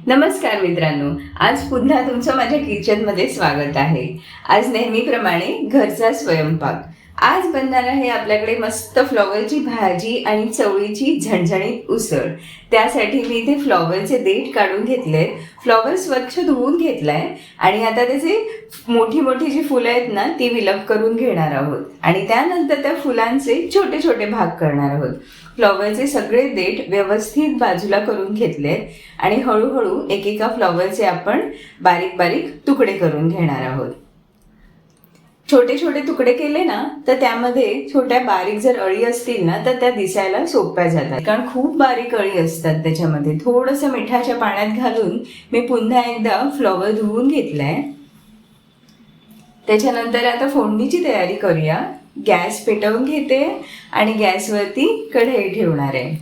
नमस्कार मित्रांनो, आज पुन्हा तुमचं माझ्या किचनमध्ये स्वागत आहे। आज नेहमीप्रमाणे घरचा स्वयंपाक। आज बनणार आहे आपल्याकडे मस्त फ्लॉवरची भाजी आणि चवळीची झणझणीत उसळ। त्यासाठी मी इथे फ्लॉवरचे देठ काढून घेतले, फ्लॉवर स्वच्छ धुवून घेतलाय आणि आता त्याचे मोठी मोठी जी फुलं आहेत ना ती विलग करून घेणार आहोत आणि त्यानंतर त्या फुलांचे छोटे छोटे भाग करणार आहोत। फ्लॉवरचे सगळे देठ व्यवस्थित बाजूला करून घेतले आणि हळूहळू एकेका फ्लॉवरचे आपण बारीक बारीक तुकडे करून घेणार आहोत। छोटे छोटे तुकडे केले ना तर त्यामध्ये छोट्या बारीक जर अळी असतील ना तर त्या दिसायला सोप्या जातात, कारण खूप बारीक अळी असतात त्याच्यामध्ये। थोडंसं मिठाच्या पाण्यात घालून मी पुन्हा एकदा फ्लॉवर धुवून घेतलाय। त्याच्यानंतर आता फोडणीची तयारी करूया। गॅस पेटवून घेते आणि गॅसवरती कढई ठेवणार आहे।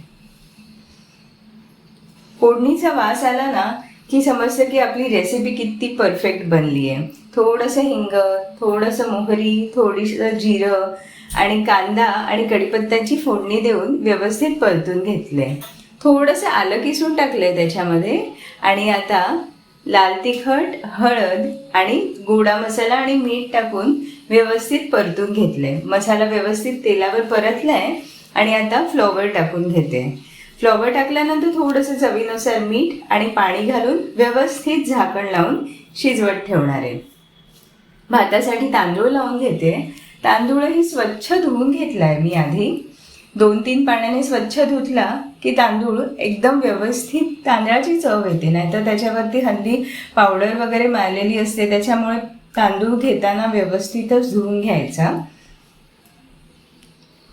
फोडणीचा वास आला ना की समजतं की आपली रेसिपी किती परफेक्ट बनली आहे। थोडंसं हिंग, थोडंसं मोहरी, थोडीसं जिरं आणि कांदा आणि कढीपत्त्याची फोडणी देऊन व्यवस्थित परतून घेतले। थोडंसं आलं किसून टाकले त्याच्यामध्ये आणि आता लाल तिखट, हळद आणि गोडा मसाला आणि मीठ टाकून व्यवस्थित परतून घेतले। मसाला व्यवस्थित तेलावर परतलाय आणि आता फ्लॉवर टाकून घेते। फ्लॉवर टाकल्यानंतर थोडंसं चवीनुसार मीठ आणि पाणी घालून व्यवस्थित झाकण लावून शिजवत ठेवणार आहे। भातासाठी तांदूळ लावून घेते। तांदूळही स्वच्छ धुवून घेतलाय मी आधी। 2-3 पाण्याने स्वच्छ धुतला की तांदूळ एकदम व्यवस्थित तांदळाची चव येते, नाहीतर त्याच्यावरती हल्ली पावडर वगैरे मारलेली असते, त्याच्यामुळे तांदूळ घेताना व्यवस्थितच धुवून घ्यायचा।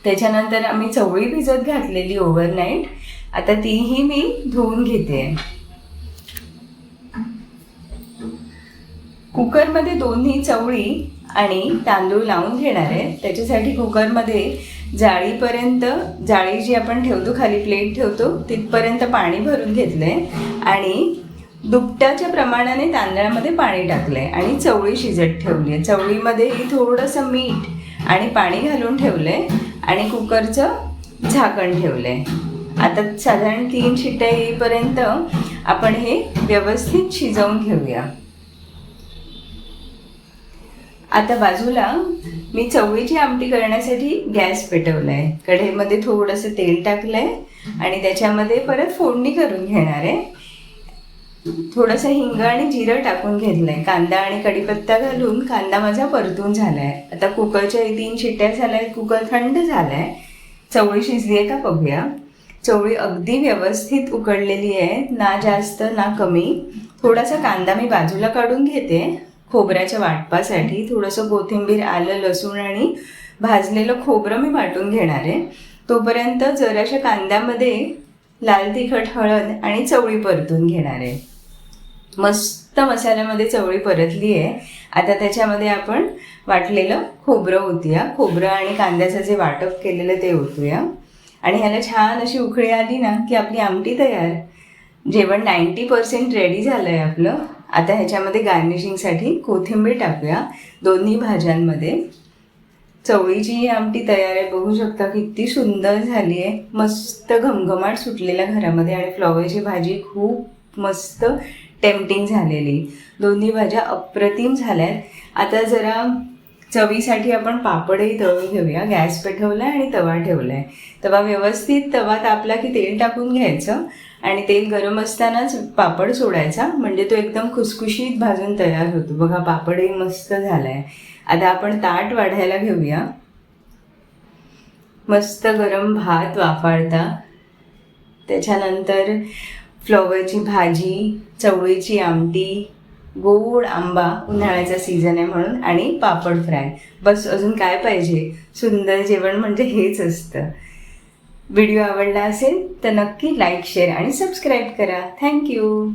त्याच्यानंतर आम्ही चवळी भिजत घातलेली ओव्हरनाईट, आता तीही मी धुवून घेते। कुकरमध्ये दोन्ही चवळी आणि तांदूळ लावून घेणार आहे। त्याच्यासाठी कुकरमध्ये जाळी जी आपण ठेवतो खाली प्लेट ठेवतो तिथपर्यंत पाणी भरून घेतलंय आणि दुपटाच्या प्रमाणाने तांदळामध्ये पाणी टाकलंय आणि चवळी शिजत ठेवली आहे। चवळीमध्येही थोडंसं मीठ आणि पाणी घालून ठेवलंय आणि कुकरचं झाकण ठेवलंय। आता साधारण 3 शिट्ट्या येईपर्यंत आपण हे व्यवस्थित शिजवून घेऊया। आता बाजूला मी चवळीची आमटी करण्यासाठी गॅस पेटवलाय। कढईमध्ये थोडंसं तेल टाकलंय आणि त्याच्यामध्ये परत फोडणी करून घेणार आहे। थोडंसं हिंग आणि जिरं टाकून घेतलंय। कांदा आणि कढीपत्ता घालून कांदा माझा परतून झालाय। आता कुकरच्या 3 शिट्ट्या झाल्या, कुकर थंड झालाय। चवळी शिजली आहे का बघूया। चवळी अगदी व्यवस्थित उकडलेली आहे, ना जास्त ना कमी। थोडासा कांदा मी बाजूला काढून घेते खोबऱ्याच्या वाटपासाठी। थोडंसं कोथिंबीर, आलं, लसूण आणि भाजलेलं खोबरं मी वाटून घेणार आहे। तोपर्यंत जराशा कांद्यामध्ये लाल तिखट, हळद आणि चवळी परतून घेणार आहे। मस्त मसाल्यामध्ये चवळी परतली आहे। आता त्याच्यामध्ये आपण वाटलेलं खोबरं ओतूया। खोबरं आणि कांद्याचं जे वाटप केलेलं ते ओतूया आणि ह्याला छान अशी उकळी आली ना की आपली आमटी तयार। जेवण 90% रेडी झालं आहे आपलं। आता ह्याच्यामध्ये गार्निशिंगसाठी कोथिंबीर टाकूया दोन्ही भाज्यांमध्ये। चवळीची आमटी तयार आहे, बघू शकता किती सुंदर झाली आहे। मस्त घमघमाट सुटलेला घरामध्ये आणि फ्लॉवरची भाजी खूप मस्त टेम्पटिंग झालेली। दोन्ही भाज्या अप्रतिम झाल्यात। आता जरा चवीसाठी आपण पापडही तळून घेऊया। गॅस पेटवला आणि तवा ठेवलाय। व्यवस्थित तवा तापला की तेल टाकून घ्यायचं आणि तेल गरम असतानाच पापड सोडायचा, म्हणजे तो एकदम खुसखुशीत भाजून तयार होतो। बघा पापडही मस्त झालाय। आता आपण ताट वाढायला घेऊया। मस्त गरम भात वाफाळता, त्याच्यानंतर फ्लॉवरची भाजी, चवळीची आमटी, गोड आंबा, उन्हाळ्याचा सीझन आहे म्हणून, आणि पापड फ्राय। बस अजून काय पाहिजे। सुंदर जेवण म्हणजे हेच असतं। व्हिडिओ आवडला असेल तर नक्की लाईक, शेअर आणि सबस्क्राईब करा। थँक्यू।